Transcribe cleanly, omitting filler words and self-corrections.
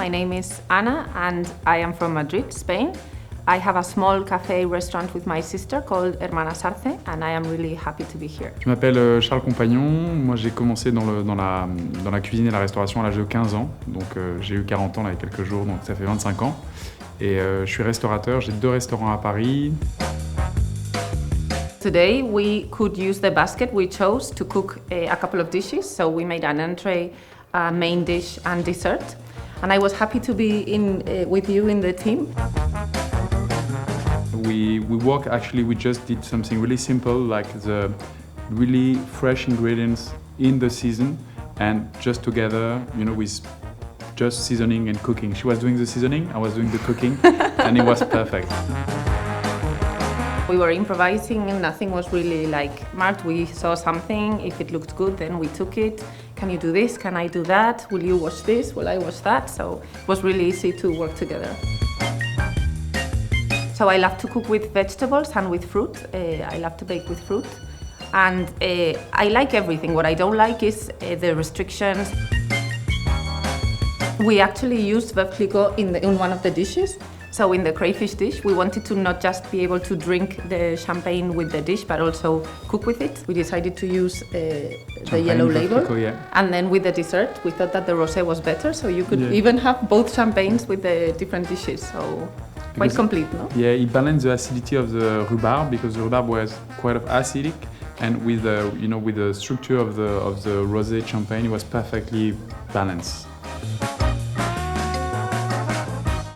my name is Ana and I am from Madrid, Spain. I have a small cafe restaurant with my sister called 𝘧𝘪𝘧𝘭𝘮 and I am really happy to be here. Je m'appelle Charles Compagnon, moi j'ai commencé dans la cuisine et la restauration à l'âge de 15 ans, donc j'ai eu 40 ans là, il y a quelques jours, donc ça fait 25 ans. Et je suis restaurateur, j'ai 2 restaurants à Paris. Today we could use the basket we chose to cook a couple of dishes, so we made an entree, a main dish and dessert. And I was happy to be with you in the team. We just did something really simple, like the really fresh ingredients in the season and just together, you know, with just seasoning and cooking. She was doing the seasoning, I was doing the cooking, and it was perfect. We were improvising and nothing was really marked. We saw something, if it looked good, then we took it. Can you do this? Can I do that? Will you wash this? Will I wash that? So it was really easy to work together. So I love to cook with vegetables and with fruit. I love to bake with fruit. And I like everything. What I don't like is the restrictions. We actually used VEUVE CLIQUOT in one of the dishes. So in the crayfish dish, we wanted to not just be able to drink the champagne with the dish, but also cook with it. We decided to use the yellow label. CLIQUOT, yeah. And then with the dessert, we thought that the rosé was better, so you could even have both champagnes with the different dishes. So quite complete, no? Yeah, it balanced the acidity of the rhubarb because the rhubarb was quite acidic, and with the structure of the rosé champagne, it was perfectly balanced.